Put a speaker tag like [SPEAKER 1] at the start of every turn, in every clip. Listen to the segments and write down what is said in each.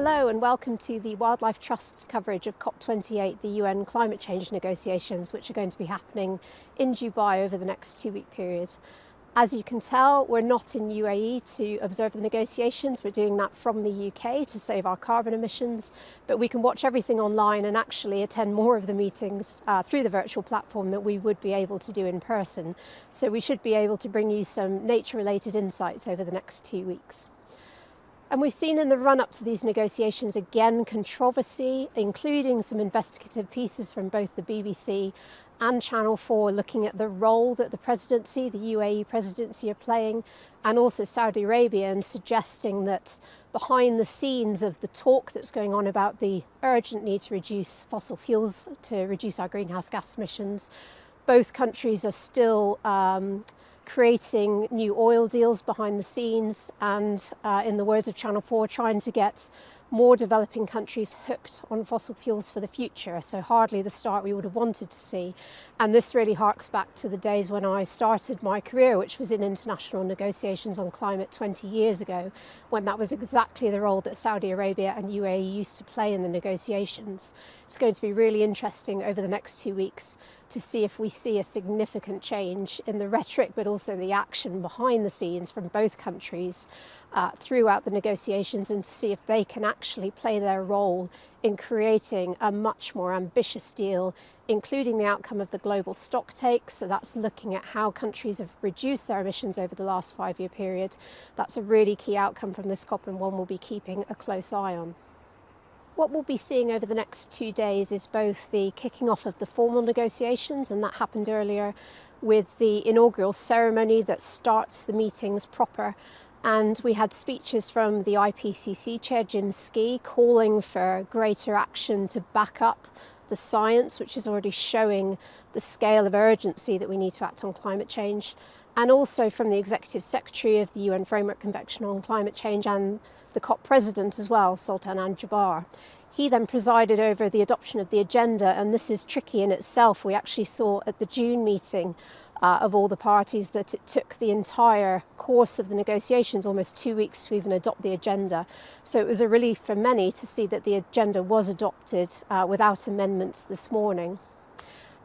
[SPEAKER 1] Hello and welcome to the Wildlife Trust's coverage of COP28, the UN climate change negotiations, which are going to be happening in Dubai over the next 2-week period. As you can tell, we're not in UAE to observe the negotiations. We're doing that from the UK to save our carbon emissions, but we can watch everything online and actually attend more of the meetings through the virtual platform that we would be able to do in person. So we should be able to bring you some nature-related insights over the next 2 weeks. And we've seen in the run-up to these negotiations again controversy, including some investigative pieces from both the BBC and Channel 4 looking at the role that the presidency, the UAE presidency, are playing, and also Saudi Arabia, and suggesting that behind the scenes of the talk that's going on about the urgent need to reduce fossil fuels, to reduce our greenhouse gas emissions, both countries are still creating new oil deals behind the scenes and, in the words of Channel 4, trying to get more developing countries hooked on fossil fuels for the future. So hardly the start we would have wanted to see. And this really harks back to the days when I started my career, which was in international negotiations on climate 20 years ago, when that was exactly the role that Saudi Arabia and UAE used to play in the negotiations. It's going to be really interesting over the next 2 weeks to see if we see a significant change in the rhetoric, but also the action behind the scenes from both countries throughout the negotiations, and to see if they can actually play their role in creating a much more ambitious deal, including the outcome of the global stocktake. So that's looking at how countries have reduced their emissions over the last 5-year period. That's a really key outcome from this COP, and one we'll be keeping a close eye on. What we'll be seeing over the next 2 days is both the kicking off of the formal negotiations, and that happened earlier with the inaugural ceremony that starts the meetings proper. And we had speeches from the IPCC chair, Jim Skee, calling for greater action to back up the science, which is already showing the scale of urgency that we need to act on climate change. And also from the Executive Secretary of the UN Framework Convention on Climate Change and the COP President as well, Sultan Al-Jaber. He then presided over the adoption of the agenda, and this is tricky in itself. We actually saw at the June meeting of all the parties that it took the entire course of the negotiations almost 2 weeks to even adopt the agenda. So it was a relief for many to see that the agenda was adopted without amendments this morning.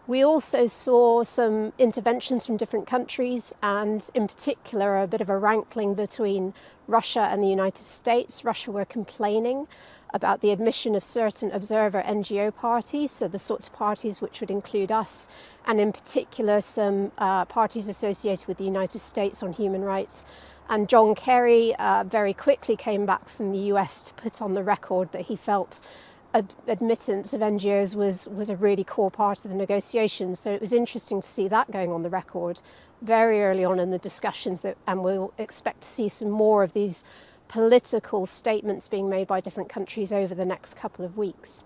[SPEAKER 1] We also saw some interventions from different countries, and in particular a bit of a rankling between Russia and the United States. Russia were complaining about the admission of certain observer NGO parties, so the sorts of parties which would include us, and in particular some parties associated with the United States on human rights. And John Kerry very quickly came back from the US to put on the record that he felt admittance of NGOs was a really core part of the negotiations. So it was interesting to see that going on the record very early on in the discussions, and we'll expect to see some more of these political statements being made by different countries over the next couple of weeks.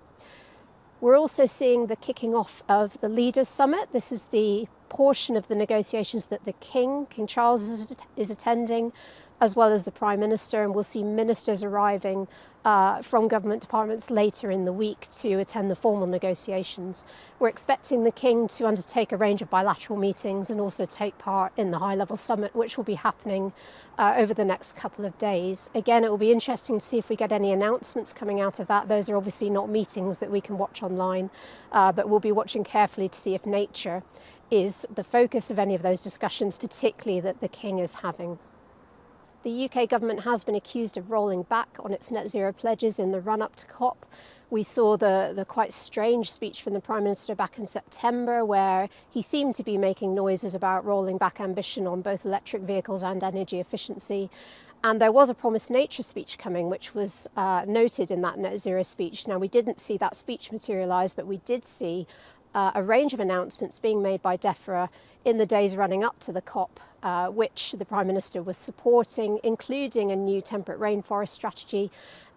[SPEAKER 1] We're also seeing the kicking off of the Leaders Summit. This is the portion of the negotiations that the King Charles is attending, as well as the Prime Minister, and we'll see ministers arriving from government departments later in the week to attend the formal negotiations. We're expecting the King to undertake a range of bilateral meetings and also take part in the high-level summit, which will be happening over the next couple of days. Again, it will be interesting to see if we get any announcements coming out of that. Those are obviously not meetings that we can watch online, but we'll be watching carefully to see if nature is the focus of any of those discussions, particularly that the King is having. The UK government has been accused of rolling back on its net zero pledges in the run-up to COP. We saw the quite strange speech from the Prime Minister back in September, where he seemed to be making noises about rolling back ambition on both electric vehicles and energy efficiency. And there was a Promise Nature speech coming, which was noted in that net zero speech. Now, we didn't see that speech materialise, but we did see a range of announcements being made by DEFRA in the days running up to the COP, which the Prime Minister was supporting, including a new temperate rainforest strategy,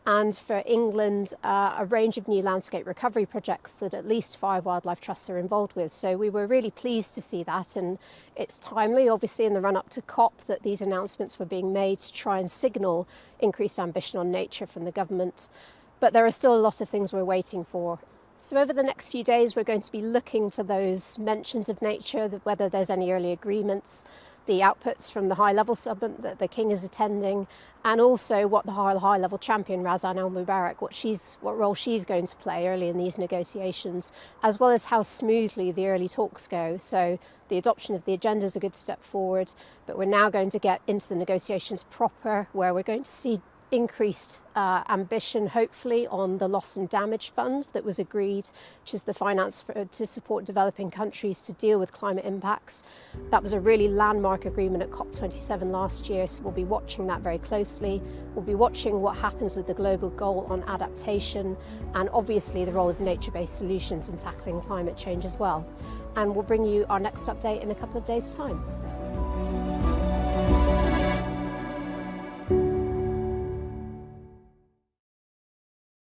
[SPEAKER 1] and for England, a range of new landscape recovery projects that at least 5 wildlife trusts are involved with. So we were really pleased to see that, and it's timely, obviously, in the run-up to COP that these announcements were being made to try and signal increased ambition on nature from the government. But there are still a lot of things we're waiting for. So over the next few days, we're going to be looking for those mentions of nature, whether there's any early agreements. the outputs from the high-level summit that the King is attending, and also what the high-level champion Razan al-Mubarak, what role she's going to play early in these negotiations, as well as how smoothly the early talks go. So the adoption of the agenda is a good step forward, but we're now going to get into the negotiations proper, where we're going to see increased ambition, hopefully, on the loss and damage fund that was agreed, which is the finance to support developing countries to deal with climate impacts. That was a really landmark agreement at COP27 last year, so we'll be watching that very closely. We'll be watching what happens with the global goal on adaptation, and obviously the role of nature-based solutions in tackling climate change as well. And we'll bring you our next update in a couple of days' time.